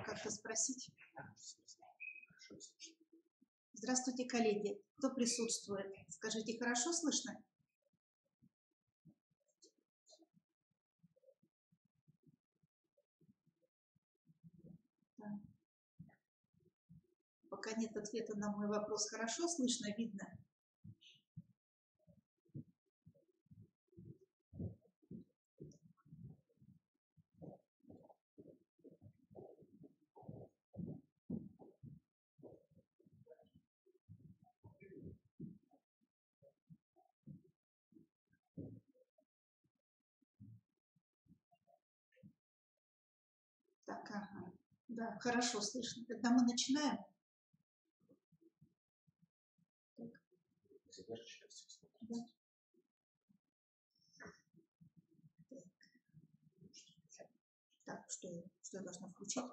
Как-то спросить. Здравствуйте, коллеги. Кто присутствует? Скажите, хорошо слышно? Да. Пока нет ответа на мой вопрос, хорошо слышно, видно? Так, ага. Да, хорошо слышно. Тогда мы начинаем. Да. Так, что я должна включить?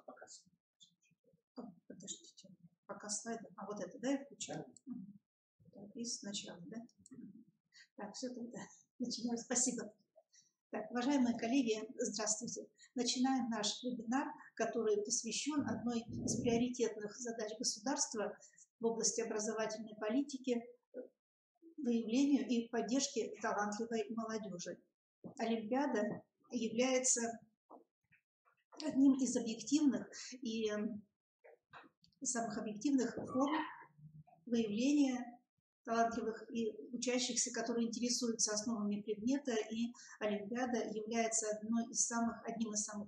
Подождите. Пока слайды. А вот это, да, я включаю? Так, и сначала, да? Так, все тогда. Начинаем. Спасибо. Так, уважаемые коллеги, здравствуйте. Начинаем наш вебинар, который посвящен одной из приоритетных задач государства в области образовательной политики, выявлению и поддержке талантливой молодежи. Олимпиада является одним из объективных и самых объективных форм выявления талантливых и учащихся, которые интересуются основами предмета, и Олимпиада является одним из самых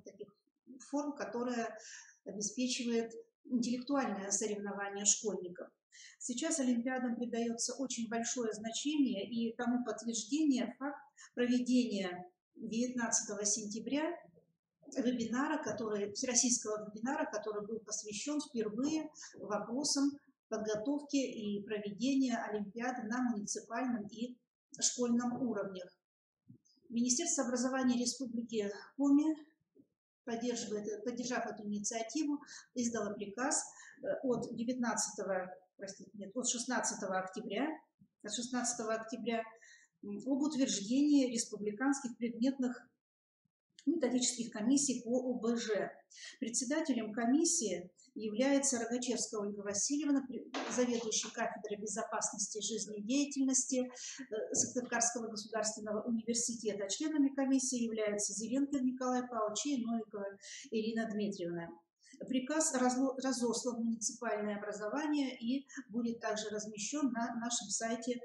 таких форм, которая обеспечивает интеллектуальное соревнование школьников. Сейчас Олимпиадам придается очень большое значение, и тому подтверждение факт проведения 19 сентября всероссийского вебинара, который был посвящен впервые вопросам подготовки и проведения Олимпиады на муниципальном и школьном уровнях. Министерство образования Республики Коми, поддержав эту инициативу, издало приказ от 16 октября об утверждении республиканских предметных методических комиссий по ОБЖ. Председателем комиссии является Рогачевская Ольга Васильевна, заведующая кафедрой безопасности жизнедеятельности Сыктывкарского государственного университета. Членами комиссии являются Зеленкин Николай Павлович и Новикова Ирина Дмитриевна. Приказ разослан в муниципальное образование и будет также размещен на нашем сайте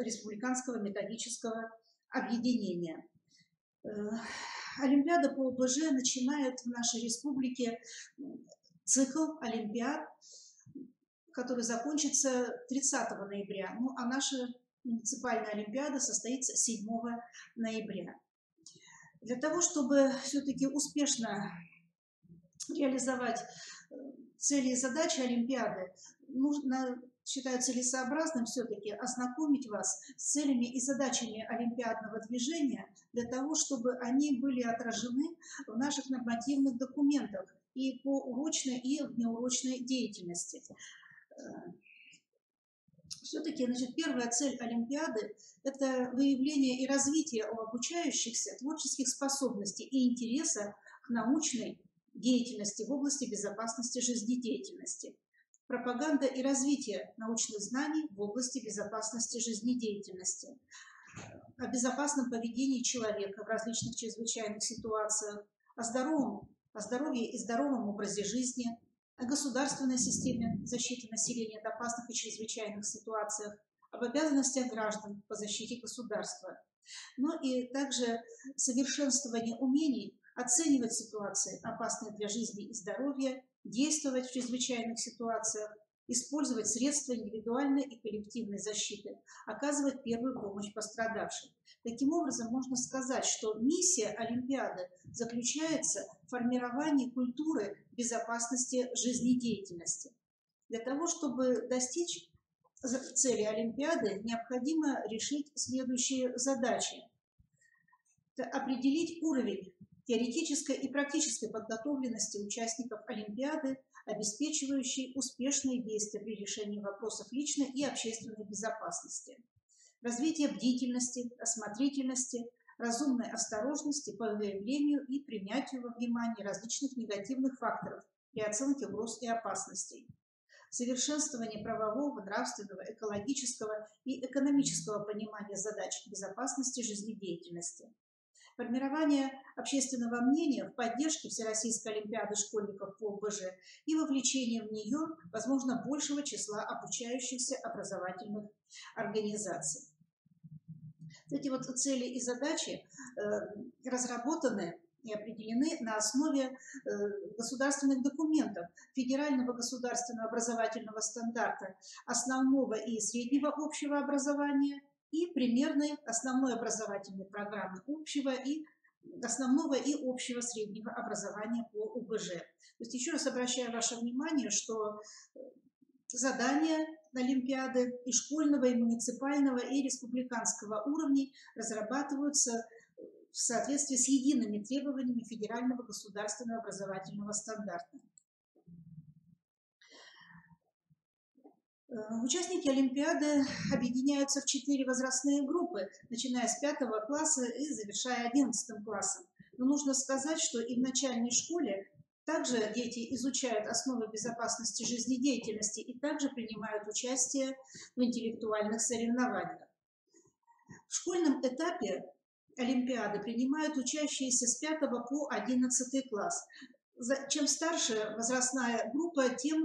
Республиканского методического объединения. Олимпиада по ОБЖ начинает в нашей республике цикл Олимпиад, который закончится 30 ноября. Ну, а наша муниципальная Олимпиада состоится 7 ноября. Для того, чтобы все-таки успешно реализовать цели и задачи Олимпиады, считаю целесообразным все-таки ознакомить вас с целями и задачами олимпиадного движения для того, чтобы они были отражены в наших нормативных документах и по урочной, и в неурочной деятельности. Все-таки, первая цель Олимпиады – это выявление и развитие у обучающихся творческих способностей и интереса к научной деятельности в области безопасности жизнедеятельности. Пропаганда и развитие научных знаний в области безопасности жизнедеятельности, о безопасном поведении человека в различных чрезвычайных ситуациях, о здоровье и здоровом образе жизни, о государственной системе защиты населения от опасных и чрезвычайных ситуациях, об обязанностях граждан по защите государства. Но и также совершенствование умений оценивать ситуации, опасные для жизни и здоровья, действовать в чрезвычайных ситуациях, использовать средства индивидуальной и коллективной защиты, оказывать первую помощь пострадавшим. Таким образом, можно сказать, что миссия Олимпиады заключается в формировании культуры безопасности жизнедеятельности. Для того, чтобы достичь цели Олимпиады, необходимо решить следующие задачи. Это определить уровень теоретической и практической подготовленности участников Олимпиады, обеспечивающей успешные действия при решении вопросов личной и общественной безопасности, развитие бдительности, осмотрительности, разумной осторожности по выявлению и принятию во внимание различных негативных факторов при оценке угроз и опасностей, совершенствование правового, нравственного, экологического и экономического понимания задач безопасности жизнедеятельности, формирование общественного мнения в поддержке Всероссийской олимпиады школьников по ОБЖ и вовлечение в нее, возможно, большего числа обучающихся образовательных организаций. Эти вот цели и задачи разработаны и определены на основе государственных документов Федерального государственного образовательного стандарта основного и среднего общего образования и примерной основной образовательной программы общего и основного и общего среднего образования по ОБЖ. То есть еще раз обращаю ваше внимание, что задания Олимпиады и школьного, и муниципального, и республиканского уровней разрабатываются в соответствии с едиными требованиями Федерального государственного образовательного стандарта. Участники Олимпиады объединяются в 4 возрастные группы, начиная с 5 класса и завершая 11 классом. Но нужно сказать, что и в начальной школе также дети изучают основы безопасности жизнедеятельности и также принимают участие в интеллектуальных соревнованиях. В школьном этапе Олимпиады принимают учащиеся с 5 по 11 класс. Чем старше возрастная группа, тем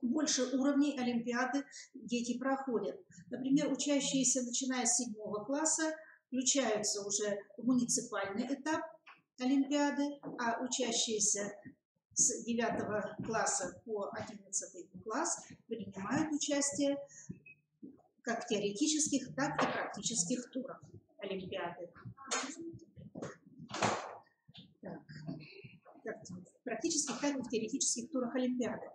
больше уровней Олимпиады дети проходят. Например, учащиеся, начиная с 7 класса, включаются уже в муниципальный этап Олимпиады, а учащиеся с 9 класса по 11 класс принимают участие как в теоретических, так и практических турах Олимпиады. Практических, так и в теоретических турах Олимпиады.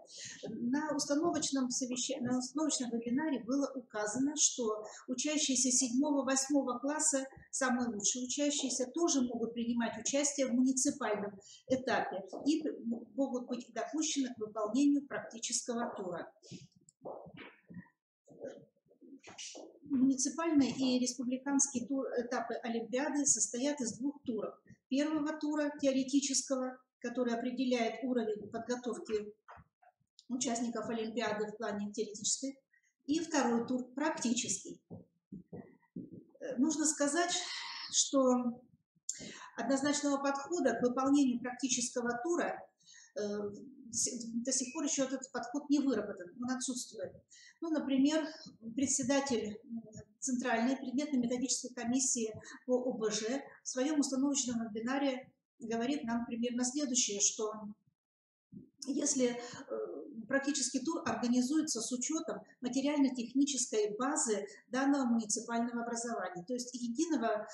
На установочном вебинаре было указано, что учащиеся 7-8 класса, самые лучшие учащиеся, тоже могут принимать участие в муниципальном этапе и могут быть допущены к выполнению практического тура. Муниципальный и республиканский этапы Олимпиады состоят из 2 туров. Первого тура теоретического, который определяет уровень подготовки участников Олимпиады в плане теоретической, и второй тур практический. Нужно сказать, что однозначного подхода к выполнению практического тура до сих пор еще этот подход не выработан, он отсутствует. Ну, например, председатель Центральной предметно-методической комиссии по ОБЖ в своем установочном вебинаре говорит нам примерно следующее, что если практический тур организуется с учетом материально-технической базы данного муниципального образования, то есть единого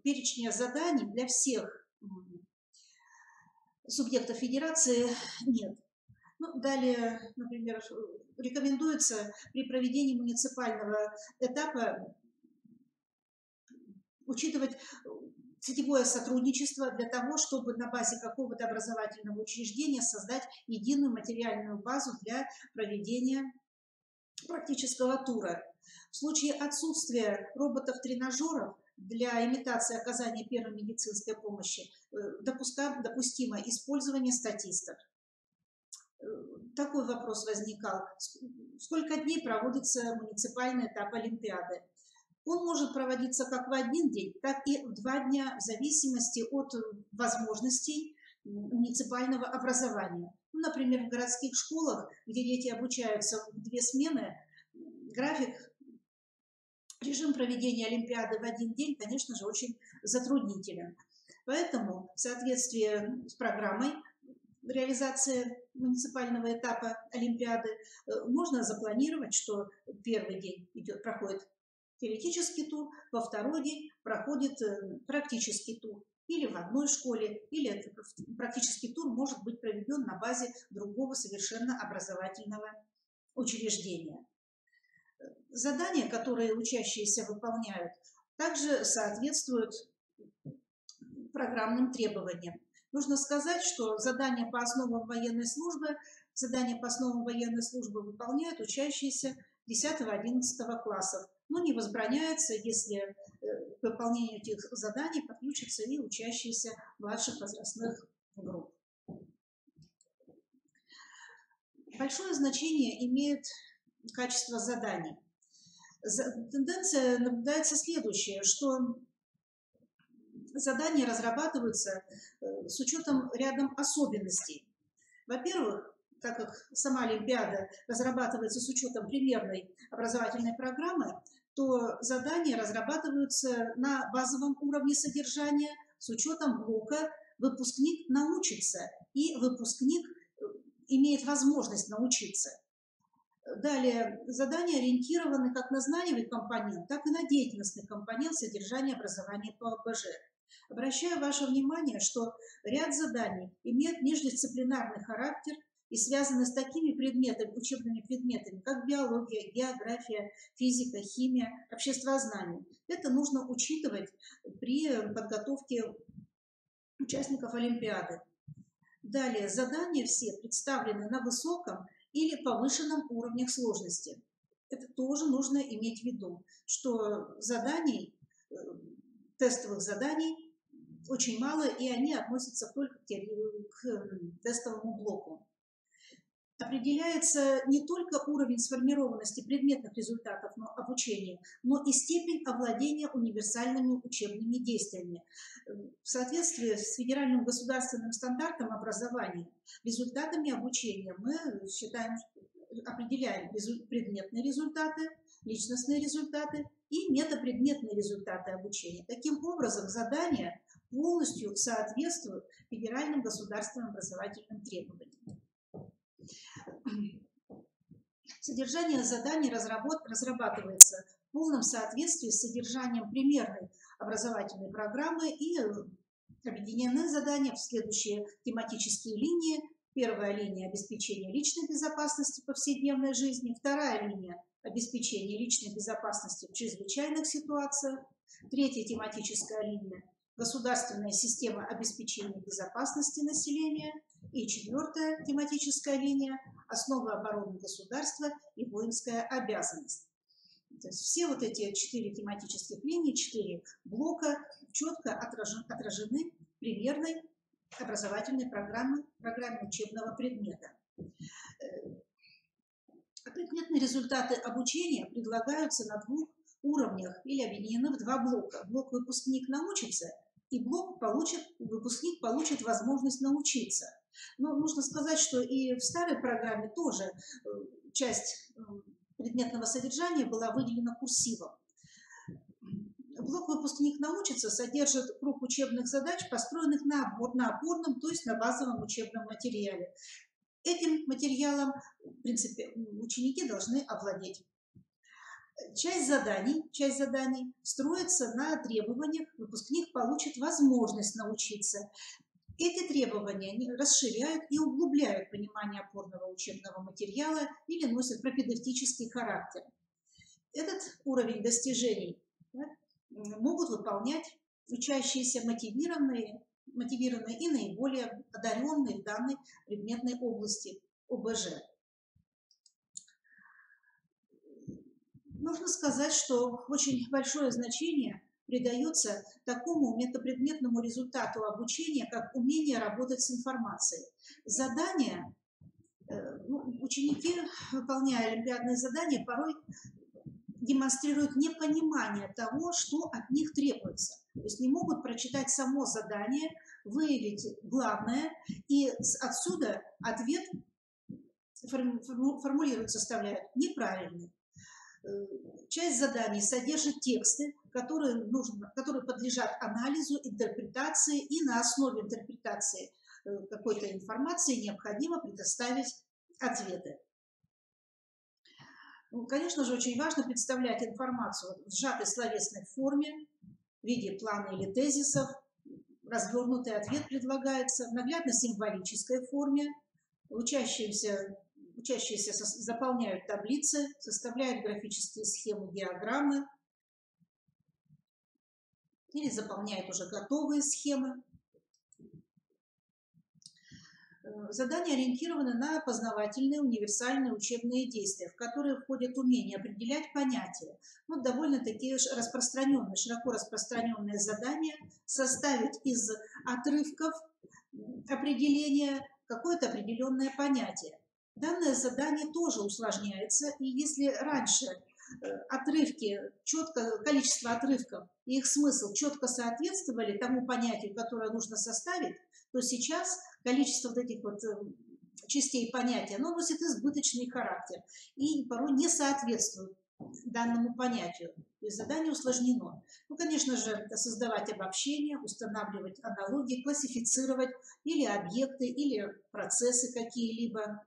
перечня заданий для всех субъектов федерации нет. Ну, далее, например, рекомендуется при проведении муниципального этапа учитывать сетевое сотрудничество для того, чтобы на базе какого-то образовательного учреждения создать единую материальную базу для проведения практического тура. В случае отсутствия роботов-тренажеров для имитации оказания первой медицинской помощи допустимо использование статистов. Такой вопрос возникал. Сколько дней проводится муниципальный этап Олимпиады? Он может проводиться как в один день, так и в 2 дня, в зависимости от возможностей муниципального образования. Ну, например, в городских школах, где дети обучаются в 2 смены, режим проведения Олимпиады в 1 день, конечно же, очень затруднителен. Поэтому в соответствии с программой реализации муниципального этапа Олимпиады можно запланировать, что первый день проходит теоретический тур, во второй день проходит практический тур. Или в одной школе, или этот практический тур может быть проведен на базе другого совершенно образовательного учреждения. Задания, которые учащиеся выполняют, также соответствуют программным требованиям. Нужно сказать, что задания по основам военной службы выполняют учащиеся 10-11 классов, но не возбраняется, если к выполнению этих заданий подключатся и учащиеся младших возрастных групп. Большое значение имеет качество заданий. Тенденция наблюдается следующая, что задания разрабатываются с учетом ряда особенностей. Во-первых, так как сама Олимпиада разрабатывается с учетом примерной образовательной программы, то задания разрабатываются на базовом уровне содержания с учетом блока «Выпускник научится» и «Выпускник имеет возможность научиться». Далее, задания ориентированы как на знаниевый компонент, так и на деятельностный компонент содержания образования по ОБЖ. Обращаю ваше внимание, что ряд заданий имеет междисциплинарный характер и связаны с такими предметами, учебными предметами, как биология, география, физика, химия, обществознание. Это нужно учитывать при подготовке участников Олимпиады. Далее, задания все представлены на высоком или повышенном уровнях сложности. Это тоже нужно иметь в виду, что заданий, тестовых заданий очень мало, и они относятся только к тестовому блоку. Определяется не только уровень сформированности предметных результатов обучения, но и степень овладения универсальными учебными действиями. В соответствии с федеральным государственным стандартом образования результатами обучения мы определяем предметные результаты, личностные результаты и метапредметные результаты обучения. Таким образом, задания полностью соответствуют федеральным государственным образовательным требованиям. Содержание заданий разрабатывается в полном соответствии с содержанием примерной образовательной программы и объединены задания в следующие тематические линии. Первая линия – обеспечение личной безопасности в повседневной жизни. Вторая линия – обеспечение личной безопасности в чрезвычайных ситуациях. Третья тематическая линия – государственная система обеспечения безопасности населения. И четвертая тематическая линия – основы обороны государства и воинская обязанность. То есть все вот эти 4 тематических линии, 4 блока четко отражены в примерной образовательной программе учебного предмета. Предметные результаты обучения предлагаются на 2 уровнях или объединены в 2 блока. Блок «Выпускник научится» и блок «Выпускник получит возможность научиться». Но нужно сказать, что и в старой программе тоже часть предметного содержания была выделена курсивом. Блок «Выпускник научится» содержит круг учебных задач, построенных на опорном, то есть на базовом учебном материале. Этим материалом, в принципе, ученики должны овладеть. Часть заданий строится на требованиях «Выпускник получит возможность научиться». Эти требования расширяют и углубляют понимание опорного учебного материала или носят пропедевтический характер. Этот уровень достижений могут выполнять учащиеся мотивированные и наиболее одаренные в данной предметной области ОБЖ. Нужно сказать, что очень большое значение придается такому метапредметному результату обучения, как умение работать с информацией. Задания, ученики, выполняя олимпиадные задания, порой демонстрируют непонимание того, что от них требуется. То есть не могут прочитать само задание, выявить главное, и отсюда ответ формулируют, составляют неправильный. Часть заданий содержит тексты, которые подлежат анализу, интерпретации, и на основе интерпретации какой-то информации необходимо предоставить ответы. Конечно же, очень важно представлять информацию в сжатой словесной форме, в виде плана или тезисов. Развернутый ответ предлагается в наглядно-символической форме. Учащиеся заполняют таблицы, составляют графические схемы, диаграммы. или заполняет уже готовые схемы. Задания ориентированы на познавательные, универсальные учебные действия, в которые входят умение определять понятия. Вот довольно-таки распространенные, широко распространенные задания составить из отрывков определения какое-то определенное понятие. Данное задание тоже усложняется, и если раньше отрывки, количество отрывков и их смысл четко соответствовали тому понятию, которое нужно составить, то сейчас количество вот этих вот частей понятия, оно носит избыточный характер и порой не соответствует данному понятию. То есть задание усложнено. Ну, конечно же, создавать обобщения, устанавливать аналогии, классифицировать или объекты, или процессы какие-либо,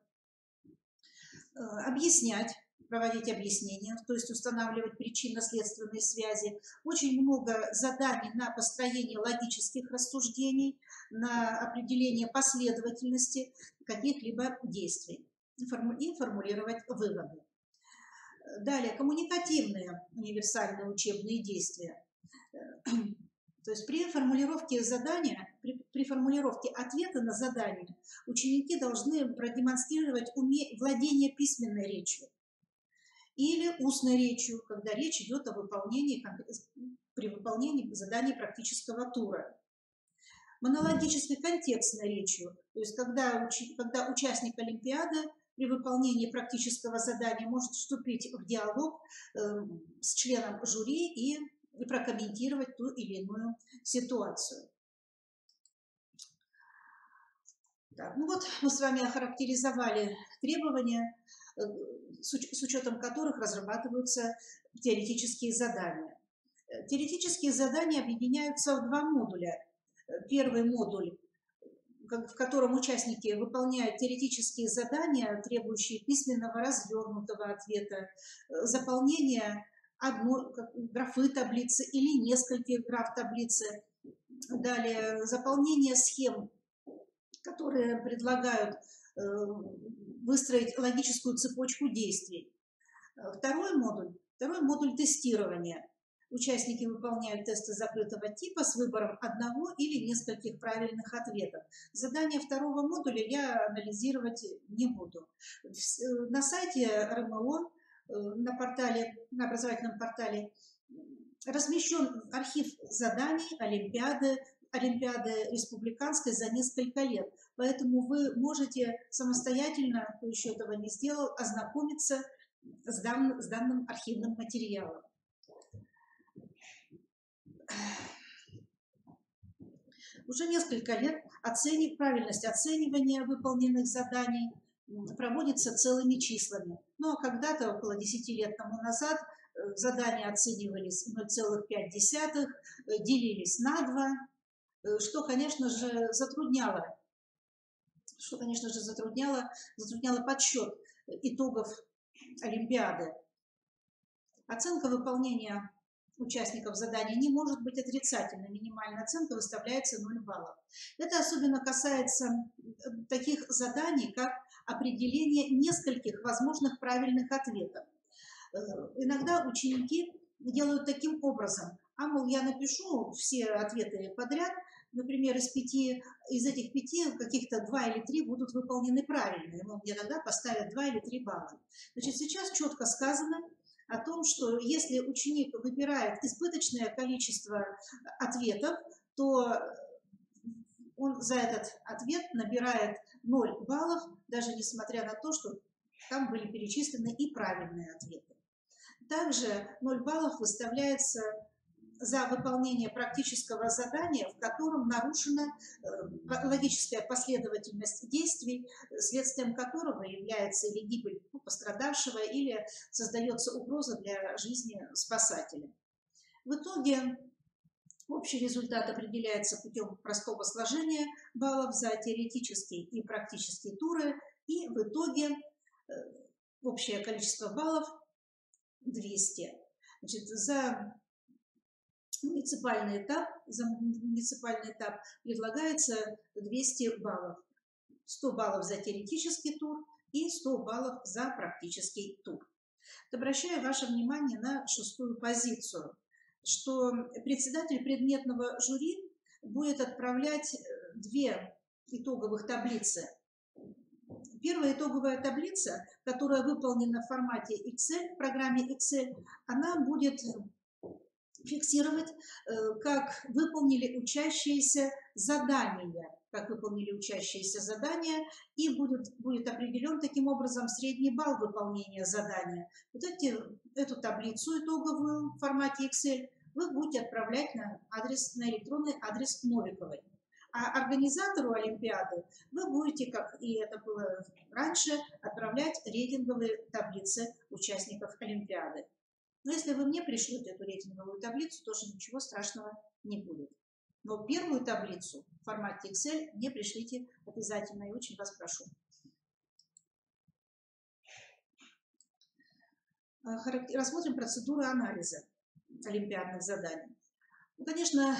объяснять, проводить объяснения, то есть устанавливать причинно-следственные связи. Очень много заданий на построение логических рассуждений, на определение последовательности каких-либо действий и формулировать выводы. Далее, коммуникативные универсальные учебные действия. То есть при формулировке задания, при формулировке ответа на задание ученики должны продемонстрировать владение письменной речью или устной речью, когда речь идет о выполнении, при выполнении заданий практического тура. Монологической контекстной речью, то есть когда участник Олимпиады при выполнении практического задания может вступить в диалог с членом жюри и прокомментировать ту или иную ситуацию. Так, ну вот мы с вами охарактеризовали требования, с учетом которых разрабатываются теоретические задания. Теоретические задания объединяются в два модуля. Первый модуль, в котором участники выполняют теоретические задания, требующие письменного развернутого ответа, заполнения одной графы таблицы или нескольких граф таблицы, далее заполнение схем, которые предлагают выстроить логическую цепочку действий. Второй модуль тестирования. Участники выполняют тесты закрытого типа с выбором одного или нескольких правильных ответов. Задания второго модуля я анализировать не буду. На сайте РМО, на образовательном портале, размещен архив заданий Олимпиады республиканской за несколько лет. Поэтому вы можете самостоятельно, кто еще этого не сделал, ознакомиться с данным архивным материалом. Уже несколько лет правильность оценивания выполненных заданий проводится целыми числами. Ну а когда-то, около 10 лет тому назад, задания оценивались 0,5, делились на 2, что, конечно же, затрудняло подсчет итогов Олимпиады. Оценка выполнения участников задания не может быть отрицательной. Минимальная оценка выставляется 0 баллов. Это особенно касается таких заданий, как определение нескольких возможных правильных ответов. Иногда ученики делают таким образом: мол, я напишу все ответы подряд, например, из этих 5 каких-то 2 или 3 будут выполнены правильные, но мне тогда поставят 2 или 3 балла. Значит, сейчас четко сказано о том, что если ученик выбирает избыточное количество ответов, то он за этот ответ набирает 0 баллов, даже несмотря на то, что там были перечислены и правильные ответы. Также 0 баллов выставляется за выполнение практического задания, в котором нарушена логическая последовательность действий, следствием которого является или гибель пострадавшего, или создается угроза для жизни спасателя. В итоге общий результат определяется путем простого сложения баллов за теоретические и практические туры, и в итоге общее количество баллов 200. Значит, за муниципальный этап предлагается 200 баллов. 100 баллов за теоретический тур и 100 баллов за практический тур. Обращаю ваше внимание на 6-ю позицию. что председатель предметного жюри будет отправлять две итоговых таблицы. Первая итоговая таблица, которая выполнена в формате Excel, в программе Excel, она будет фиксировать, как выполнили учащиеся задания, и будет определен таким образом средний балл выполнения задания. Вот эту таблицу итоговую в формате Excel вы будете отправлять на электронный адрес Новиковой. А организатору Олимпиады вы будете, как и это было раньше, отправлять рейтинговые таблицы участников Олимпиады. Но если вы мне пришлете эту рейтинговую таблицу, тоже ничего страшного не будет. Но первую таблицу в формате Excel мне пришлите обязательно, и очень вас прошу. Рассмотрим процедуру анализа олимпиадных заданий. Ну, конечно,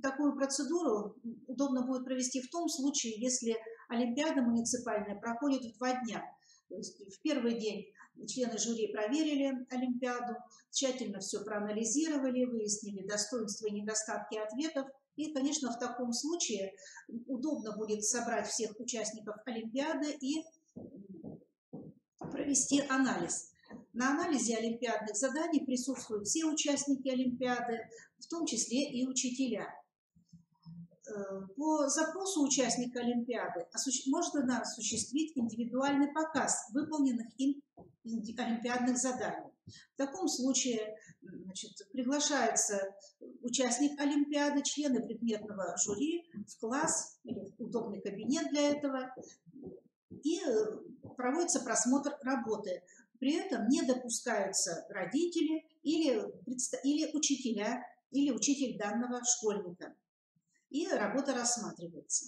такую процедуру удобно будет провести в том случае, если олимпиада муниципальная проходит в 2 дня. То есть в первый день члены жюри проверили олимпиаду, тщательно все проанализировали, выяснили достоинства и недостатки ответов. И, конечно, в таком случае удобно будет собрать всех участников олимпиады и провести анализ. На анализе олимпиадных заданий присутствуют все участники олимпиады, в том числе и учителя. По запросу участника олимпиады можно осуществить индивидуальный показ выполненных им олимпиадных заданий. В таком случае, приглашается участник олимпиады, члены предметного жюри в класс или в удобный кабинет для этого, и проводится просмотр работы. При этом не допускаются родители или учителя, или учитель данного школьника. И работа рассматривается.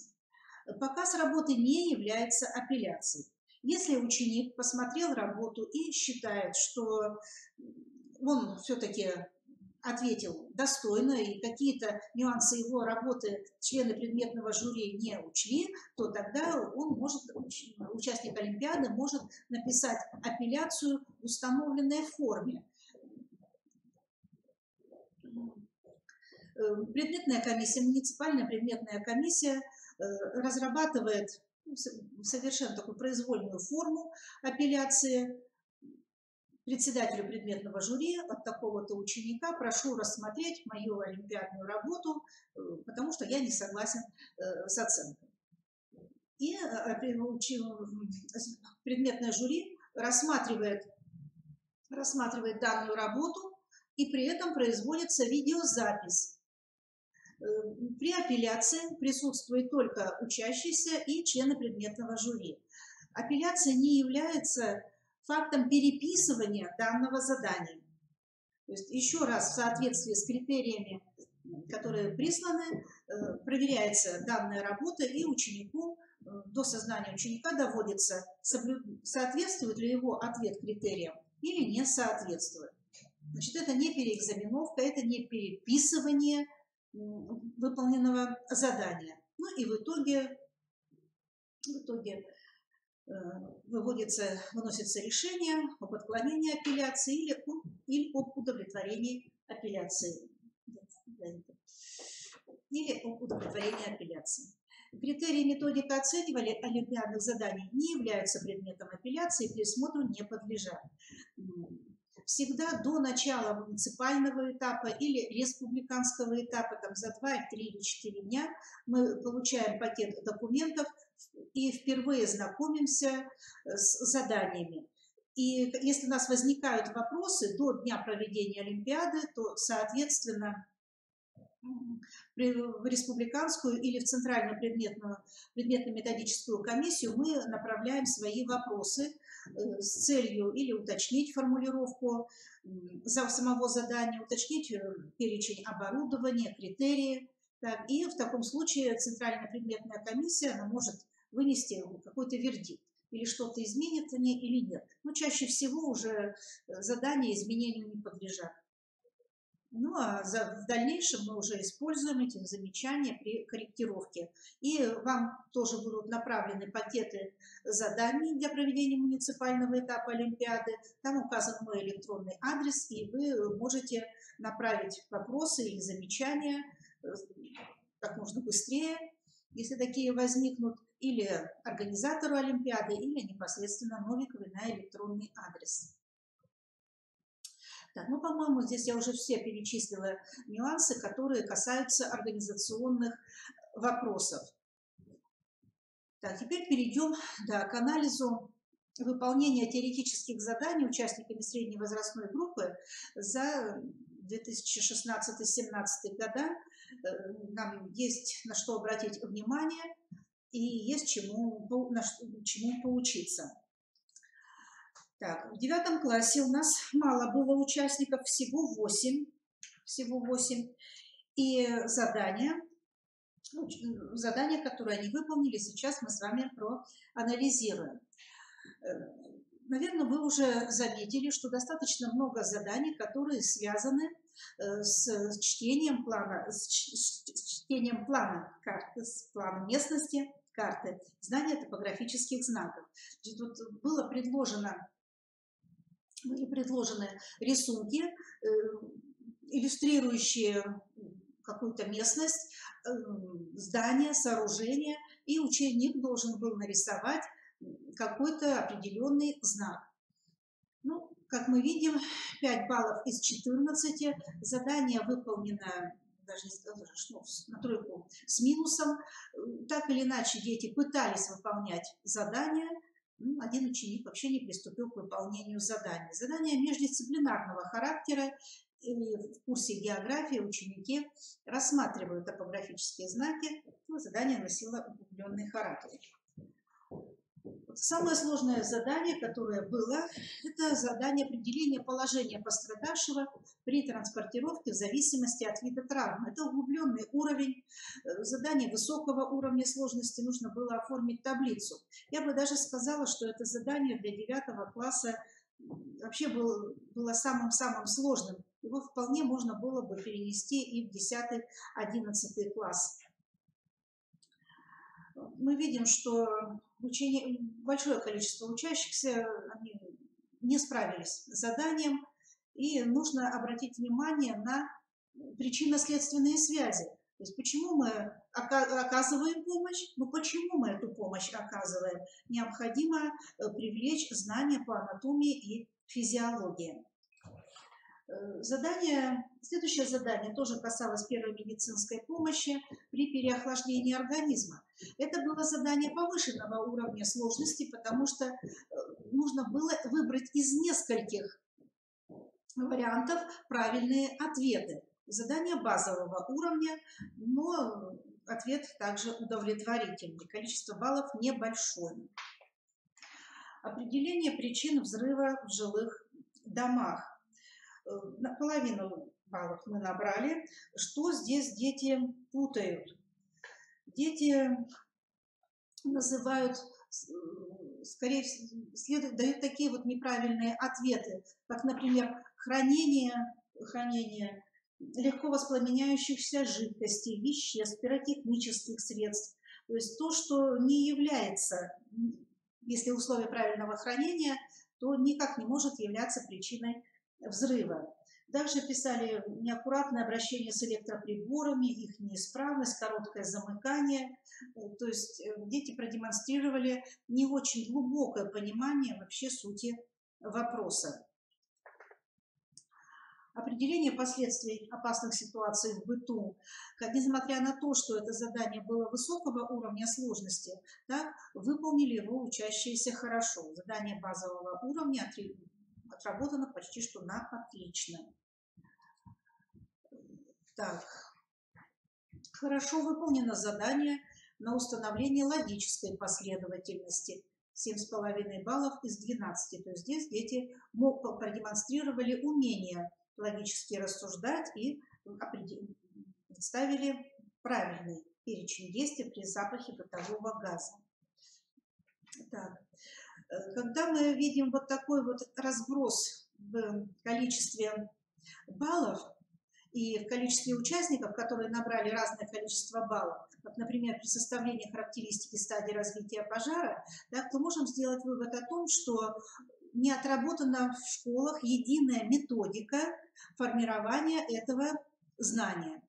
Показ работы не является апелляцией. Если ученик посмотрел работу и считает, что он все-таки ответил достойно и какие-то нюансы его работы члены предметного жюри не учли, то тогда участник олимпиады может написать апелляцию в установленной форме. Предметная комиссия, муниципальная предметная комиссия разрабатывает совершенно такую произвольную форму апелляции. Председателю предметного жюри от такого-то ученика прошу рассмотреть мою олимпиадную работу, потому что я не согласен с оценкой. И предметное жюри рассматривает данную работу, и при этом производится видеозапись. При апелляции присутствует только учащиеся и члены предметного жюри. Апелляция не является фактом переписывания данного задания. То есть еще раз в соответствии с критериями, которые присланы, проверяется данная работа, и ученику, до сознания ученика доводится, соответствует ли его ответ критериям или не соответствует. Значит, это не переэкзаменовка, это не переписывание выполненного задания. Ну и в итоге выносится решение об отклонении апелляции или об удовлетворении апелляции. Критерии и методика оценивания олимпиадных заданий не являются предметом апелляции, пересмотру не подлежат. Всегда до начала муниципального этапа или республиканского этапа, там за 2, 3 или 4 дня, мы получаем пакет документов и впервые знакомимся с заданиями. И если у нас возникают вопросы до дня проведения Олимпиады, то, соответственно, в республиканскую или в центральную предметно-методическую комиссию мы направляем свои вопросы с целью или уточнить формулировку самого задания, уточнить перечень оборудования, критерии. Так, и в таком случае центральная предметная комиссия она может вынести какой-то вердикт. Или что-то изменит или нет. Но чаще всего уже задания изменению не подлежат. Ну, а в дальнейшем мы уже используем эти замечания при корректировке. И вам тоже будут направлены пакеты заданий для проведения муниципального этапа Олимпиады. Там указан мой электронный адрес, и вы можете направить вопросы или замечания как можно быстрее, если такие возникнут, или организатору Олимпиады, или непосредственно Новиковой на электронный адрес. Так, ну, по-моему, здесь я уже все перечислила нюансы, которые касаются организационных вопросов. Так, теперь перейдем к анализу выполнения теоретических заданий участниками средней возрастной группы за 2016-2017 года. Нам есть на что обратить внимание и есть чему поучиться. Так, в 9 классе у нас мало было участников, всего 8. И задания, которые они выполнили, сейчас мы с вами проанализируем. Наверное, вы уже заметили, что достаточно много заданий, которые связаны с чтением плана карты, с планом местности, карты, знания топографических знаков. Тут были предложены рисунки, иллюстрирующие какую-то местность, здание, сооружение, и ученик должен был нарисовать какой-то определенный знак. Ну, как мы видим, 5 баллов из 14, задание выполнено даже на тройку с минусом. Так или иначе, дети пытались выполнять задание. Один ученик вообще не приступил к выполнению задания. Задание междисциплинарного характера. В курсе географии ученики рассматривают топографические знаки. Задание носило углубленный характер. Самое сложное задание, которое было, это задание определения положения пострадавшего при транспортировке в зависимости от вида травмы. Это углубленный уровень, задание высокого уровня сложности, нужно было оформить таблицу. Я бы даже сказала, что это задание для 9 класса вообще было самым-самым сложным. Его вполне можно было бы перенести и в 10-11 класс. Мы видим, что большое количество учащихся не справились с заданием, и нужно обратить внимание на причинно-следственные связи. То есть почему мы оказываем помощь, почему мы эту помощь оказываем? Необходимо привлечь знания по анатомии и физиологии. Следующее задание тоже касалось первой медицинской помощи при переохлаждении организма. Это было задание повышенного уровня сложности, потому что нужно было выбрать из нескольких вариантов правильные ответы. Задание базового уровня, но ответ также удовлетворительный. Количество баллов небольшое. Определение причин взрыва в жилых домах. Половину баллов мы набрали. Что здесь дети путают? Дети называют, скорее всего, дают такие вот неправильные ответы, как, например, хранение легко воспламеняющихся жидкостей, веществ, пиротехнических средств. То есть то, что не является, если условия правильного хранения, то никак не может являться причиной взрыва. Также писали неаккуратное обращение с электроприборами, их неисправность, короткое замыкание. То есть дети продемонстрировали не очень глубокое понимание вообще сути вопроса. Определение последствий опасных ситуаций в быту. Несмотря на то, что это задание было высокого уровня сложности, так выполнили его учащиеся хорошо. Задание базового уровня отработано почти что на отлично. Так, хорошо выполнено задание на установление логической последовательности. 7,5 баллов из 12. То есть здесь дети продемонстрировали умение логически рассуждать и представили правильный перечень действий при запахе бытового газа. Так. Когда мы видим вот такой вот разброс в количестве баллов, и в количестве участников, которые набрали разное количество баллов, как, например, при составлении характеристики стадии развития пожара, так, то можем сделать вывод о том, что не отработана в школах единая методика формирования этого знания.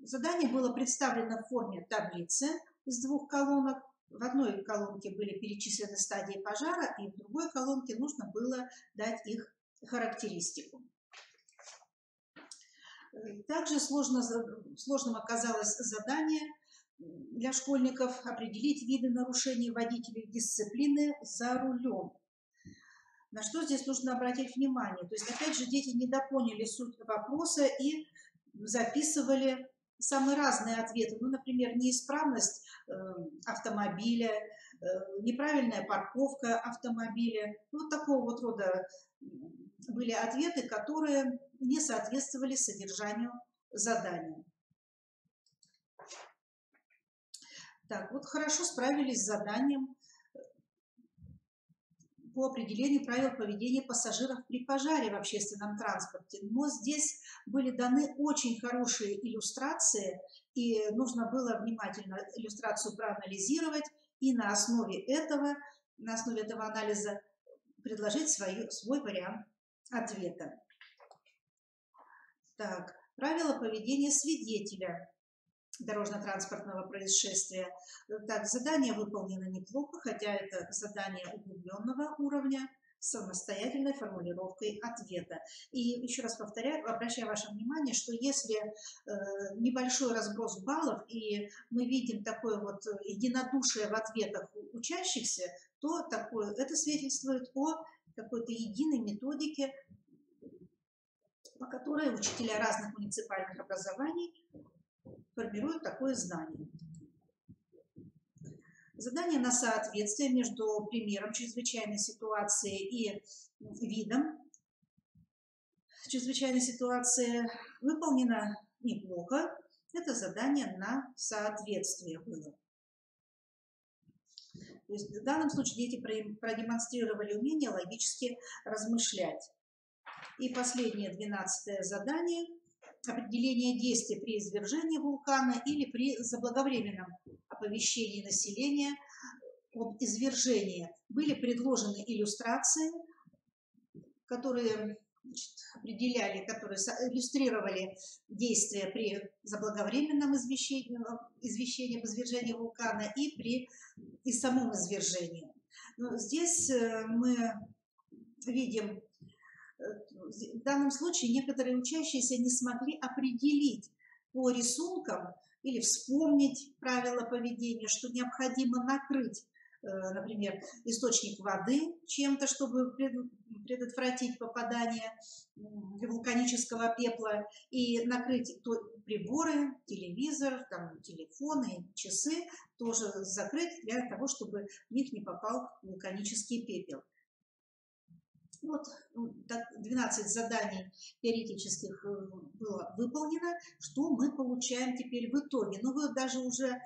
Задание было представлено в форме таблицы из 2 колонок. В одной колонке были перечислены стадии пожара, и в другой колонке нужно было дать их характеристику. Также сложным оказалось задание для школьников определить виды нарушений водителей дисциплины за рулем. На что здесь нужно обратить внимание? То есть, опять же, дети недопоняли суть вопроса и записывали самые разные ответы. Ну, например, неисправность автомобиля, неправильная парковка автомобиля. Вот такого вот рода были ответы, которые не соответствовали содержанию задания. Так, вот хорошо справились с заданием по определению правил поведения пассажиров при пожаре в общественном транспорте. Но здесь были даны очень хорошие иллюстрации, и нужно было внимательно иллюстрацию проанализировать и на основе этого анализа предложить свой вариант ответа. Так, правила поведения свидетеля дорожно-транспортного происшествия. Так, задание выполнено неплохо, хотя это задание углубленного уровня с самостоятельной формулировкой ответа. И еще раз повторяю, обращаю ваше внимание, что если небольшой разброс баллов, и мы видим такое вот единодушие в ответах учащихся, то это свидетельствует о какой-то единой методике, по которой учителя разных муниципальных образований формируют такое знание. Задание на соответствие между примером чрезвычайной ситуации и видом чрезвычайной ситуации выполнено неплохо. Это задание на соответствие было. То есть в данном случае дети продемонстрировали умение логически размышлять. И последнее, 12-е задание. Определение действий при извержении вулкана или при заблаговременном оповещении населения об извержении. Были предложены иллюстрации, которые иллюстрировали действия при заблаговременном извещении об извержении вулкана и самом извержении. Но здесь мы видим, в данном случае некоторые учащиеся не смогли определить по рисункам или вспомнить правила поведения, что необходимо накрыть, например, источник воды чем-то, чтобы предотвратить попадание вулканического пепла, и накрыть приборы, телевизор, телефоны, часы тоже закрыть для того, чтобы в них не попал вулканический пепел. Вот 12 заданий теоретических было выполнено. Что мы получаем теперь в итоге? Ну, вы даже уже,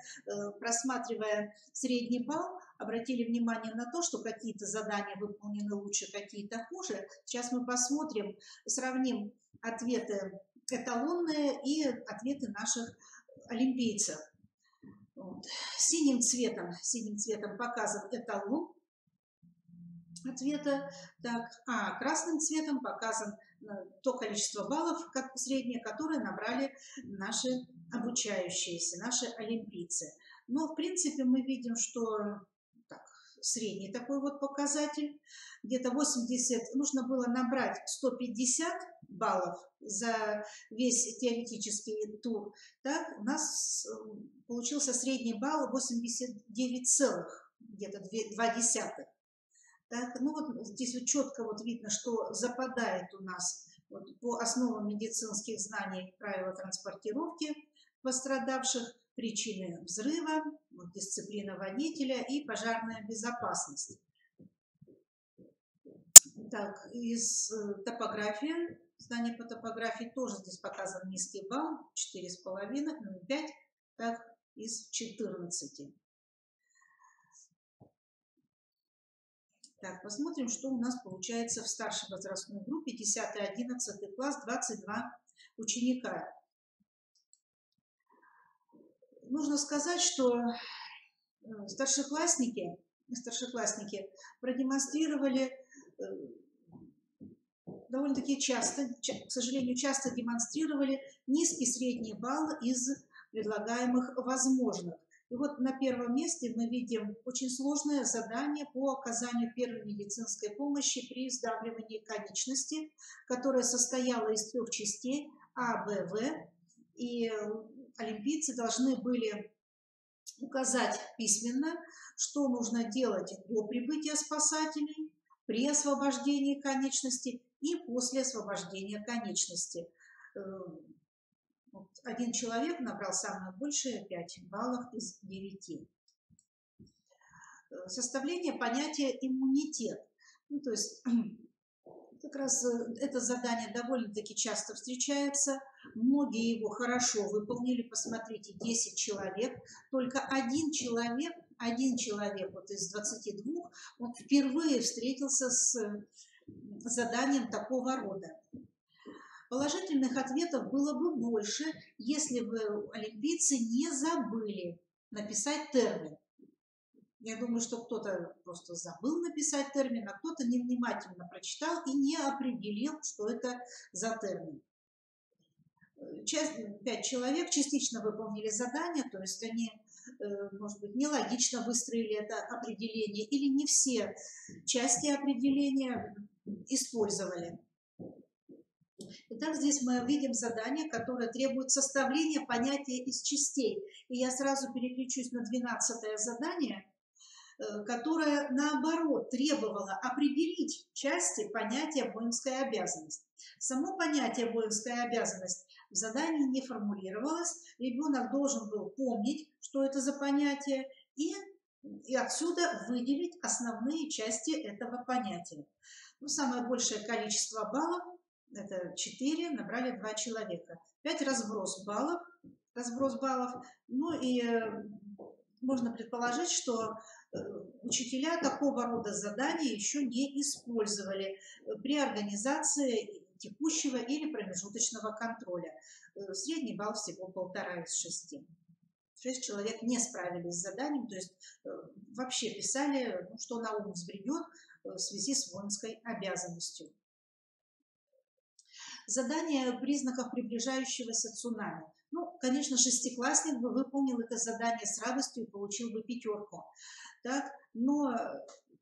просматривая средний балл, обратили внимание на то, что какие-то задания выполнены лучше, какие-то хуже. Сейчас мы посмотрим, сравним ответы эталонные и ответы наших олимпийцев. Вот. Синим цветом показан эталон ответа, красным цветом показан то количество баллов среднее, которое набрали наши обучающиеся, наши олимпийцы. Но, в принципе, мы видим, что средний такой вот показатель, где-то 80, нужно было набрать 150 баллов за весь теоретический тур. Так, у нас получился средний балл 89, где-то 0,2. Так, ну вот здесь вот четко вот видно, что западает у нас вот по основам медицинских знаний правила транспортировки пострадавших, причины взрыва, вот, дисциплина водителя и пожарная безопасность. Так, из топографии, знания по топографии тоже здесь показан низкий балл, 4,5, 5, так, из 14. Так, посмотрим, что у нас получается в старшей возрастной группе, 10-11 класс, 22 ученика. Нужно сказать, что старшеклассники продемонстрировали довольно-таки часто, к сожалению, часто демонстрировали низкий средний балл из предлагаемых возможных. И вот на первом месте мы видим очень сложное задание по оказанию первой медицинской помощи при сдавливании конечности, которое состояло из 3 частей А, Б, В. И олимпийцы должны были указать письменно, что нужно делать до прибытия спасателей, при освобождении конечности и после освобождения конечности. Один человек набрал самое большее 5 баллов из 9. Составление понятия иммунитет. Ну, то есть как раз это задание довольно-таки часто встречается. Многие его хорошо выполнили. Посмотрите, 10 человек. Только один человек вот из 22, он впервые встретился с заданием такого рода. Положительных ответов было бы больше, если бы олимпийцы не забыли написать термин. Я думаю, что кто-то просто забыл написать термин, а кто-то невнимательно прочитал и не определил, что это за термин. 5 человек частично выполнили задание, то есть они, может быть, нелогично выстроили это определение или не все части определения использовали. Итак, здесь мы видим задание, которое требует составления понятия из частей. И я сразу переключусь на 12-е задание, которое, наоборот, требовало определить части понятия «воинская обязанность». Само понятие «воинская обязанность» в задании не формулировалось. Ребенок должен был помнить, что это за понятие, и отсюда выделить основные части этого понятия. Ну, самое большее количество баллов, это 4, набрали 2 человека. 5 разброс баллов. Ну и можно предположить, что учителя такого рода задания еще не использовали при организации текущего или промежуточного контроля. Средний балл всего 1,5 из 6. 6 человек не справились с заданием, то есть вообще писали, что на ум взбредет в связи с воинской обязанностью. Задание о признаках приближающегося цунами. Ну, конечно, шестиклассник бы выполнил это задание с радостью и получил бы 5. Так? Но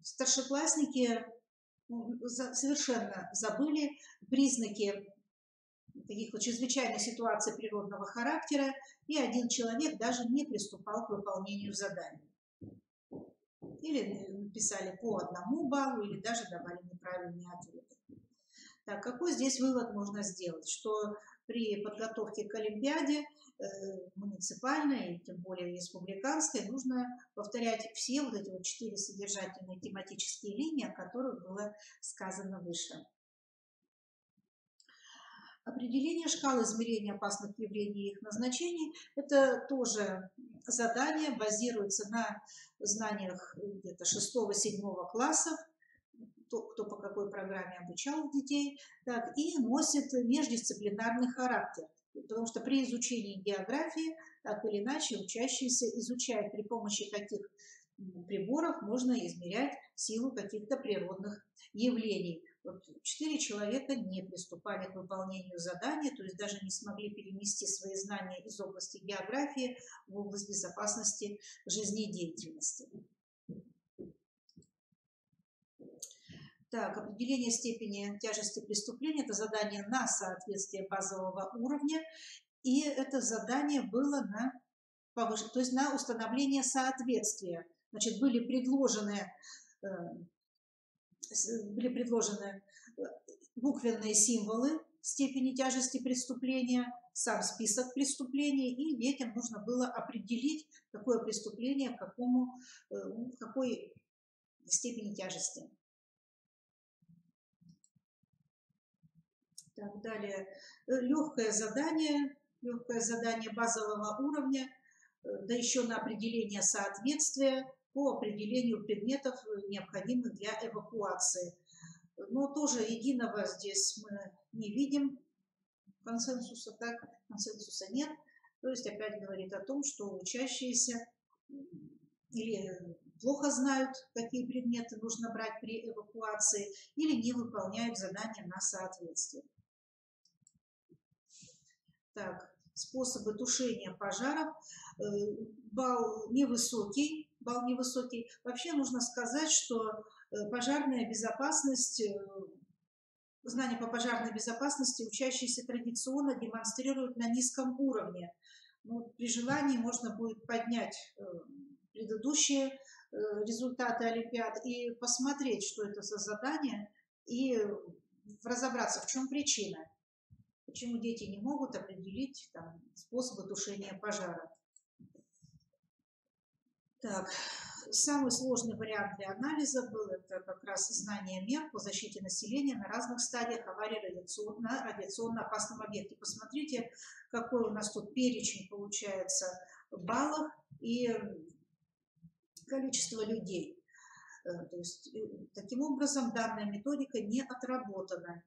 старшеклассники совершенно забыли признаки таких вот чрезвычайных ситуаций природного характера, и один человек даже не приступал к выполнению задания. Или писали по 1 баллу, или даже давали неправильные ответы. Так, какой здесь вывод можно сделать? Что при подготовке к Олимпиаде муниципальной, тем более республиканской, нужно повторять все вот эти вот 4 содержательные тематические линии, о которых было сказано выше. Определение шкал измерения опасных явлений и их назначений – это тоже задание, базируется на знаниях где-то 6-7 классов, кто по какой программе обучал детей, так, и носит междисциплинарный характер. Потому что при изучении географии, так или иначе, учащиеся изучают, при помощи каких приборов можно измерять силу каких-то природных явлений. Вот 4 человека не приступали к выполнению задания, то есть даже не смогли перенести свои знания из области географии в область безопасности жизнедеятельности. Так, определение степени тяжести преступления – это задание на соответствие базового уровня, и это задание было на установление соответствия. Значит, были предложены буквенные символы степени тяжести преступления, сам список преступлений, и детям нужно было определить, какое преступление в какой степени тяжести. Так, далее. Легкое задание базового уровня, да еще на определение соответствия по определению предметов, необходимых для эвакуации. Но тоже единого здесь мы не видим консенсуса, так, консенсуса нет. То есть опять говорит о том, что учащиеся или плохо знают, какие предметы нужно брать при эвакуации, или не выполняют задания на соответствие. Так, способы тушения пожаров. Балл невысокий. Вообще нужно сказать, что пожарная безопасность, знания по пожарной безопасности учащиеся традиционно демонстрируют на низком уровне. Но при желании можно будет поднять предыдущие результаты олимпиад и посмотреть, что это за задание, и разобраться, в чем причина. Почему дети не могут определить там способы тушения пожара. Так, самый сложный вариант для анализа был это как раз знание мер по защите населения на разных стадиях аварии на радиационно опасном объекте. Посмотрите, какой у нас тут перечень получается баллов и количество людей. То есть, таким образом, данная методика не отработана,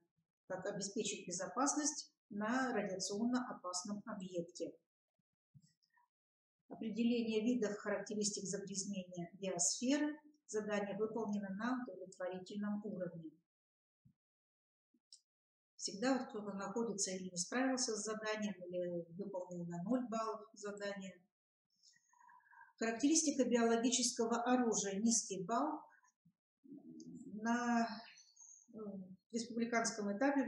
как обеспечить безопасность на радиационно опасном объекте. Определение видов характеристик загрязнения биосферы. Задание выполнено на удовлетворительном уровне. Всегда вот кто-то находится или не справился с заданием, или выполнил на 0 баллов задание. Характеристика биологического оружия. Низкий балл. На республиканском этапе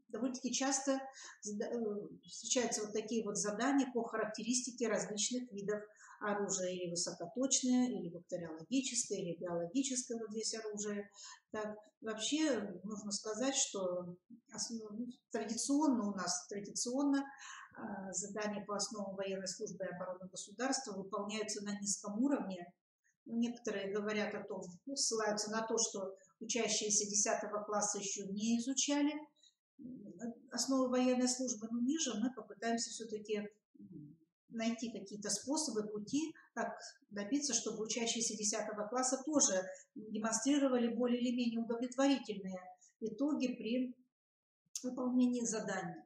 довольно-таки часто встречаются вот такие вот задания по характеристике различных видов оружия, или высокоточное, или бактериологическое, или биологическое вот здесь оружие. Так, вообще нужно сказать, что традиционно у нас задания по основам военной службы и обороны государства выполняются на низком уровне. Некоторые говорят о том, ссылаются на то, что учащиеся 10 класса еще не изучали основы военной службы, но ниже мы попытаемся все-таки найти какие-то способы, пути, как добиться, чтобы учащиеся 10 класса тоже демонстрировали более или менее удовлетворительные итоги при выполнении заданий.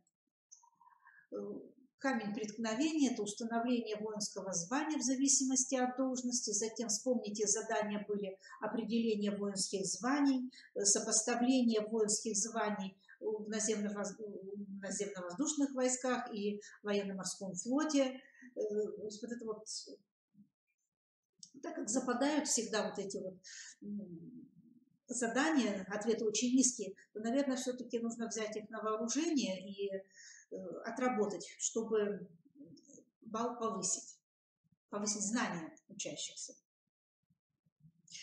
Камень преткновения – это установление воинского звания в зависимости от должности. Затем, вспомните, задания были определение воинских званий, сопоставление воинских званий в наземно-воздушных войсках и военно-морском флоте. Вот это вот, так как западают всегда вот эти вот задания, ответы очень низкие, то, наверное, все-таки нужно взять их на вооружение и отработать, чтобы балл повысить знания учащихся.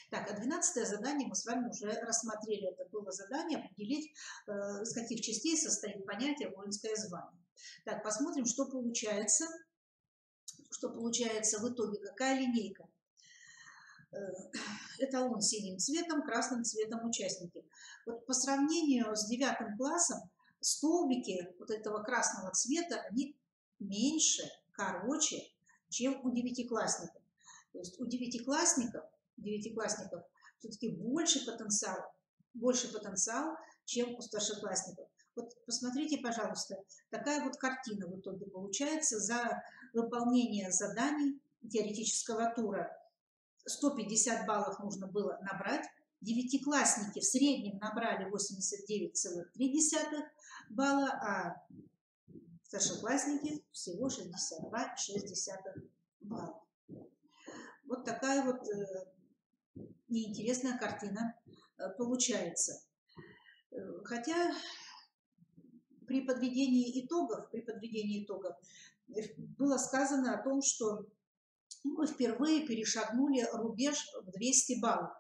Так, а 12-е задание мы с вами уже рассмотрели. Это было задание определить, из каких частей состоит понятие воинское звание. Так, посмотрим, что получается в итоге, какая линейка. Эталон синим цветом, красным цветом участники. Вот по сравнению с 9 классом столбики вот этого красного цвета, они меньше, короче, чем у девятиклассников. То есть у девятиклассников все-таки больше потенциал, чем у старшеклассников. Вот посмотрите, пожалуйста, такая вот картина в итоге получается за выполнение заданий теоретического тура. 150 баллов нужно было набрать. Девятиклассники в среднем набрали 89,3 балла, а старшеклассники всего 62,6 балла. Вот такая вот неинтересная картина получается. Хотя при подведении итогов было сказано о том, что мы впервые перешагнули рубеж в 200 баллов.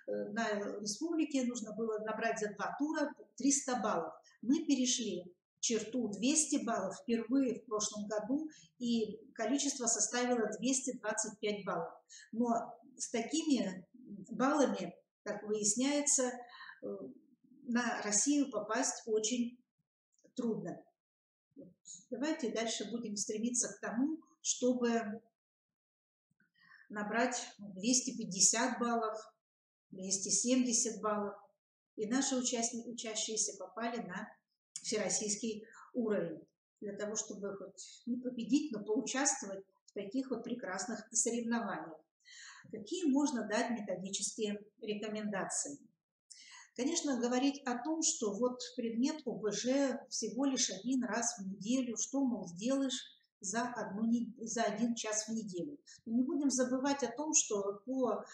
На республике нужно было набрать за 2 тура 300 баллов. Мы перешли черту 200 баллов впервые в прошлом году, и количество составило 225 баллов. Но с такими баллами, как выясняется, на Россию попасть очень трудно. Давайте дальше будем стремиться к тому, чтобы набрать 250 баллов, 270 баллов. И наши учащиеся попали на всероссийский уровень, для того, чтобы хоть не победить, но поучаствовать в таких вот прекрасных соревнованиях. Какие можно дать методические рекомендации? Конечно, говорить о том, что вот предмет ОБЖ всего лишь один раз в неделю, что, мол, сделаешь за один час в неделю. Но не будем забывать о том, что по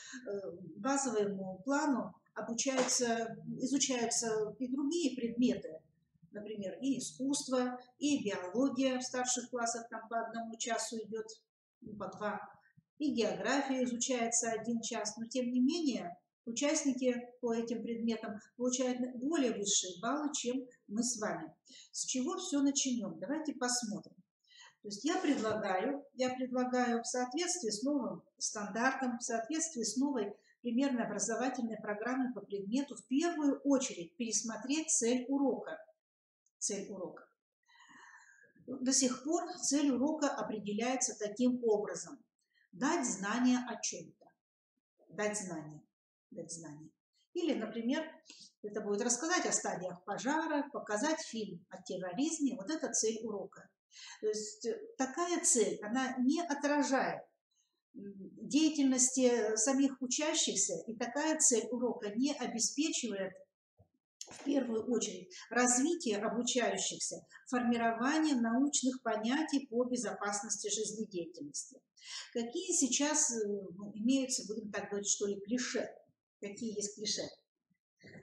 базовому плану изучаются и другие предметы, например, и искусство, и биология в старших классах там по 1 часу идет, по 2, и география изучается 1 час, но тем не менее участники по этим предметам получают более высшие баллы, чем мы с вами. С чего все начнем? Давайте посмотрим. То есть я предлагаю в соответствии с новым стандартом, в соответствии с новой примерно образовательной программой по предмету, в первую очередь пересмотреть цель урока. До сих пор цель урока определяется таким образом: дать знания о чем-то. Дать знания. Или, например, это будет рассказать о стадиях пожара, показать фильм о терроризме. Вот это цель урока. То есть такая цель, она не отражает деятельности самих учащихся, и такая цель урока не обеспечивает в первую очередь развитие обучающихся, формирование научных понятий по безопасности жизнедеятельности. Какие сейчас имеются, будем так говорить, что ли, клише? Какие есть клише?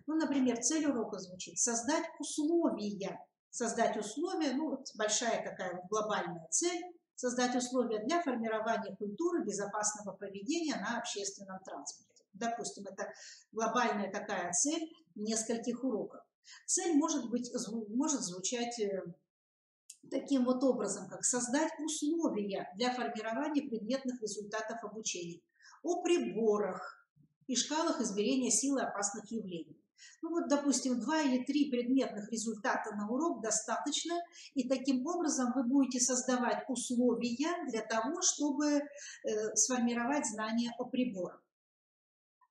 Ну, например, цель урока звучит: создать условия. Создать условия, ну, вот большая такая вот глобальная цель, создать условия для формирования культуры безопасного поведения на общественном транспорте. Допустим, это глобальная такая цель нескольких уроков. Цель может звучать таким вот образом, как создать условия для формирования предметных результатов обучения о приборах и шкалах измерения силы опасных явлений. Ну вот, допустим, 2 или 3 предметных результата на урок достаточно, и таким образом вы будете создавать условия для того, чтобы сформировать знания о приборах.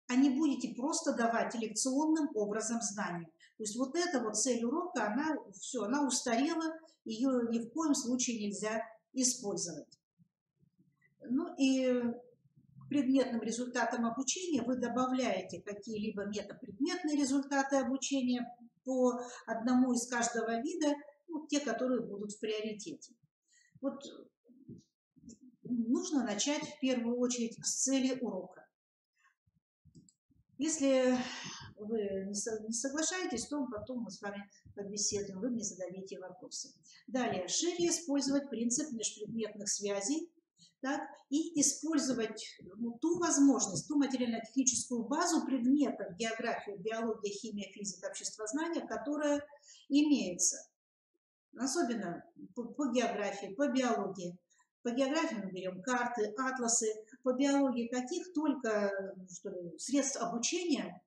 А не будете просто давать лекционным образом знания. То есть вот эта вот цель урока, она устарела, ее ни в коем случае нельзя использовать. Ну и к предметным результатам обучения вы добавляете какие-либо метапредметные результаты обучения по одному из каждого вида, ну, те, которые будут в приоритете. Вот нужно начать в первую очередь с цели урока. Если вы не соглашаетесь, то потом мы с вами побеседуем, вы мне зададите вопросы. Далее, шире использовать принцип межпредметных связей, так, и использовать ту возможность, ту материально-техническую базу предметов география, биология, химия, физика, обществознание, которая имеется. Особенно по географии, по биологии. По географии мы берем карты, атласы, по биологии каких только средств обучения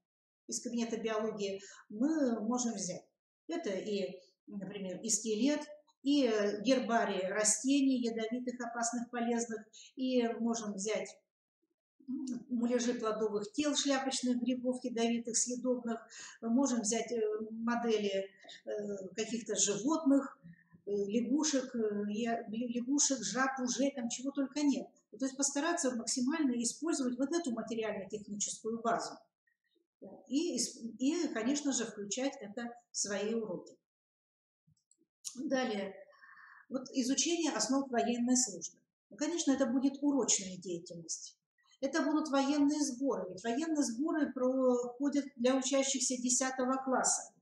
из кабинета биологии мы можем взять. Это и, например, и скелет, и гербарий растений, ядовитых, опасных, полезных, и можем взять муляжи плодовых тел, шляпочных грибов, ядовитых, съедобных, можем взять модели каких-то животных, лягушек, жаб, ужей, там чего только нет. То есть постараться максимально использовать вот эту материально-техническую базу. И, конечно же, включать это в свои уроки. Далее, вот изучение основ военной службы. Ну, конечно, это будет урочная деятельность. Это будут военные сборы. Ведь военные сборы проходят для учащихся 10 класса.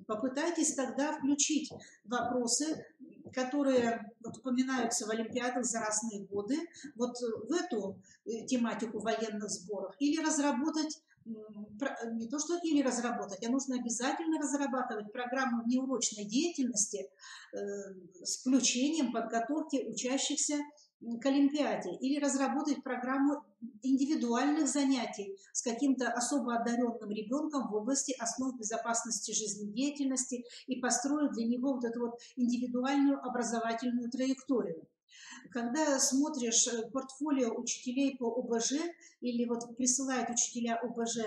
Попытайтесь тогда включить вопросы, которые упоминаются в олимпиадах за разные годы, вот в эту тематику военных сборов, или разработать, не то что или разработать, а нужно обязательно разрабатывать программу внеурочной деятельности с включением подготовки учащихся к олимпиаде, или разработать программу индивидуальных занятий с каким-то особо одаренным ребенком в области основ безопасности жизнедеятельности и построить для него вот эту вот индивидуальную образовательную траекторию. Когда смотришь портфолио учителей по ОБЖ или вот присылают учителя ОБЖ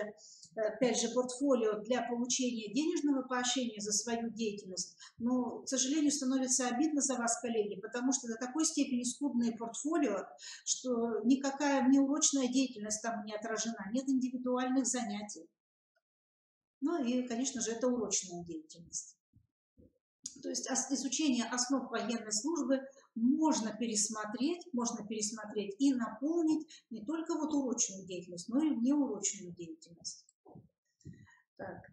опять же, портфолио для получения денежного поощрения за свою деятельность. Но, к сожалению, становится обидно за вас, коллеги, потому что до такой степени скудные портфолио, что никакая внеурочная деятельность там не отражена, нет индивидуальных занятий. Ну и, конечно же, это урочная деятельность. То есть изучение основ военной службы можно пересмотреть и наполнить не только вот урочную деятельность, но и внеурочную деятельность. Так,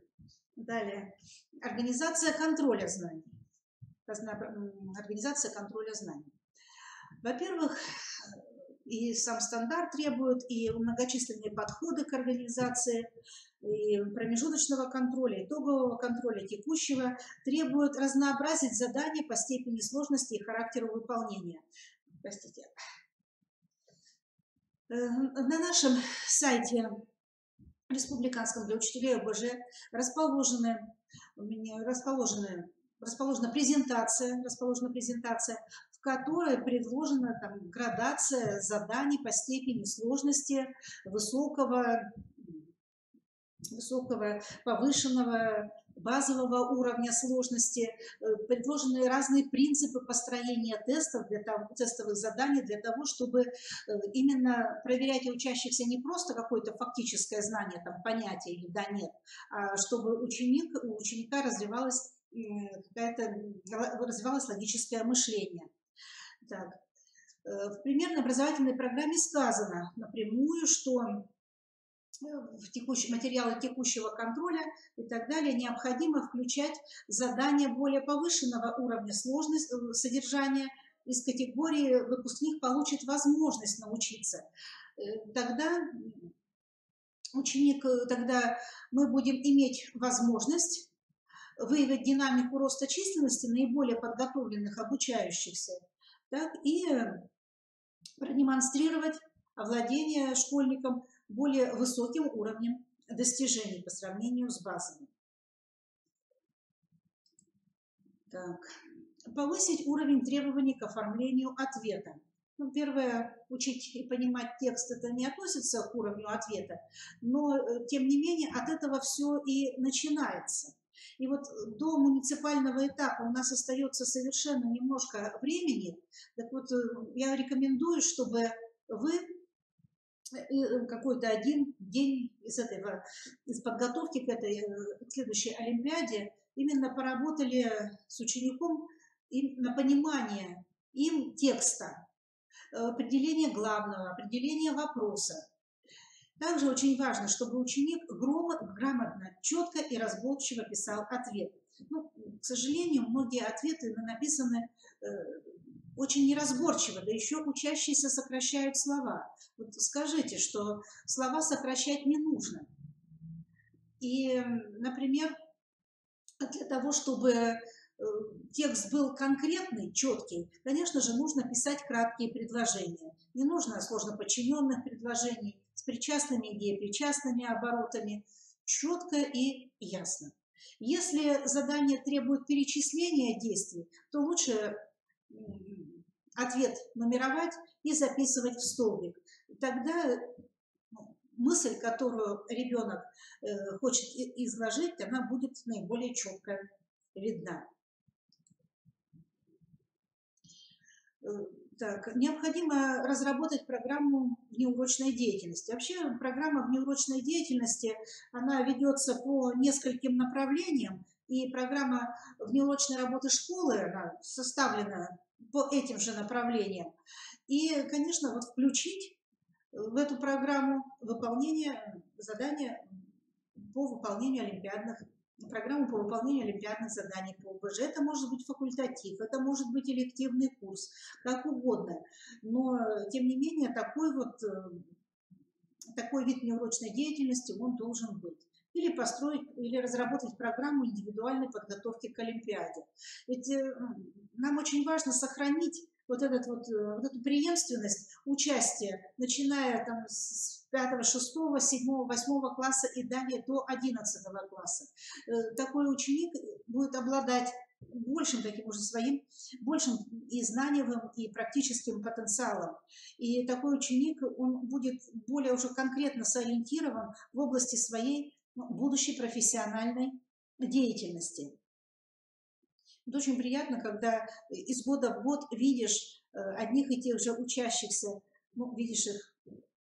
далее. Организация контроля знаний. Организация контроля знаний. Во-первых, и сам стандарт требует, и многочисленные подходы к организации, и промежуточного контроля, итогового контроля, текущего, требуют разнообразить задания по степени сложности и характеру выполнения. Простите. На нашем сайте республиканском для учителей ОБЖ расположена презентация, в которой предложена там градация заданий по степени сложности высокого, повышенного, базового уровня сложности. Предложены разные принципы построения тестовых заданий для того, чтобы именно проверять у учащихся не просто какое-то фактическое знание, там, понятие или да, нет, а чтобы у ученика развивалось логическое мышление. Так. В примерной образовательной программе сказано напрямую, что в материалы текущего контроля и так далее необходимо включать задания более повышенного уровня сложности, содержания из категории «выпускник получит возможность научиться». Тогда мы будем иметь возможность выявить динамику роста численности наиболее подготовленных обучающихся, так, и продемонстрировать овладение школьником более высоким уровнем достижений по сравнению с базовым. Так. Повысить уровень требований к оформлению ответа. Ну, первое, учить и понимать текст, это не относится к уровню ответа, но, тем не менее, от этого все и начинается. И вот до муниципального этапа у нас остается совершенно немножко времени. Так вот, я рекомендую, чтобы вы какой-то один день из подготовки к следующей Олимпиаде именно поработали с учеником на понимание им текста, определение главного, определение вопроса. Также очень важно, чтобы ученик грамотно, четко и разборчиво писал ответ. Ну, к сожалению, многие ответы написаны очень неразборчиво, да еще учащиеся сокращают слова. Вот скажите, что слова сокращать не нужно. И, например, для того, чтобы текст был конкретный, четкий, конечно же, нужно писать краткие предложения. Не нужно сложно подчиненных предложений с причастными и депричастными оборотами. Четко и ясно. Если задание требует перечисления действий, то лучше ответ нумеровать и записывать в столбик. Тогда мысль, которую ребенок хочет изложить, она будет наиболее четко видна. Так, необходимо разработать программу внеурочной деятельности. Вообще программа внеурочной деятельности, она ведется по нескольким направлениям, и программа внеурочной работы школы, она составлена по этим же направлениям. И, конечно, вот включить в эту программу выполнение задания по выполнению программу по выполнению олимпиадных заданий по ОБЖ. Это может быть факультатив, это может быть элективный курс, как угодно. Но, тем не менее, такой вид неурочной деятельности он должен быть. Или разработать программу индивидуальной подготовки к Олимпиаде. Ведь нам очень важно сохранить вот эту преемственность участия, начиная там с 5, 6, 7, 8 класса и далее до 11 класса. Такой ученик будет обладать большим и знаниевым, и практическим потенциалом. И такой ученик, он будет более уже конкретно сориентирован в области своей будущей профессиональной деятельности. Это очень приятно, когда из года в год видишь одних и тех же учащихся, ну, видишь их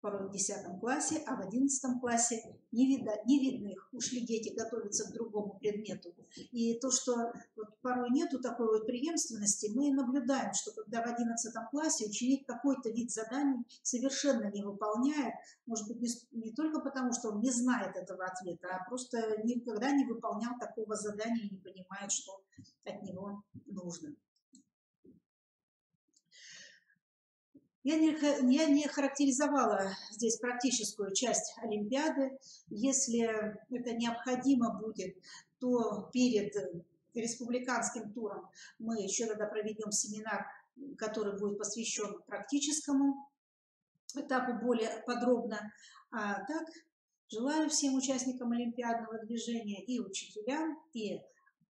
порой в 10 классе, а в 11 классе не видно их, ушли дети готовиться к другому предмету. И то, что вот порой нету такой вот преемственности, мы наблюдаем, что когда в 11 классе ученик какой-то вид заданий совершенно не выполняет, может быть, не только потому, что он не знает этого ответа, а просто никогда не выполнял такого задания и не понимает, что от него нужно. Я не характеризовала здесь практическую часть Олимпиады. Если это необходимо будет, то перед республиканским туром мы еще тогда проведем семинар, который будет посвящен практическому этапу более подробно. А так, желаю всем участникам олимпиадного движения, и учителям, и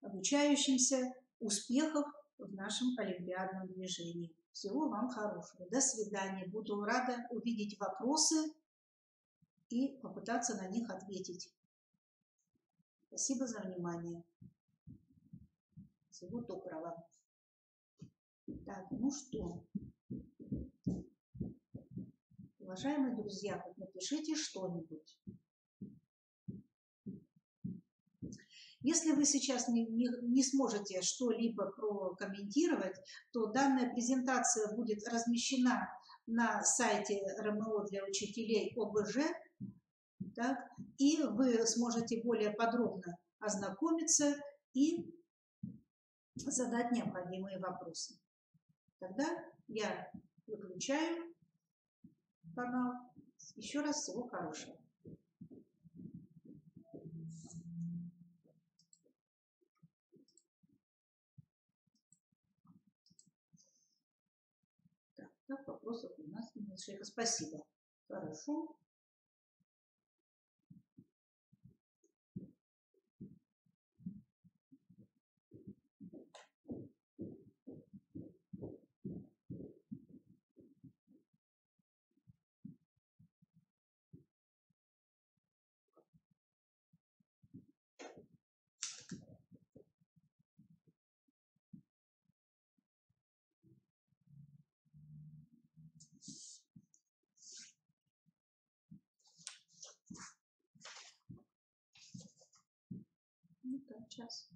обучающимся успехов в нашем олимпиадном движении. Всего вам хорошего. До свидания. Буду рада увидеть вопросы и попытаться на них ответить. Спасибо за внимание. Всего доброго. Так, ну что, уважаемые друзья, хоть напишите что-нибудь. Если вы сейчас не сможете что-либо прокомментировать, то данная презентация будет размещена на сайте РМО для учителей ОБЖ, так, и вы сможете более подробно ознакомиться и задать необходимые вопросы. Тогда я выключаю канал. Еще раз всего хорошего. Так, вопросов у нас нет. Шейха, спасибо. Хорошо. Ну, так, час.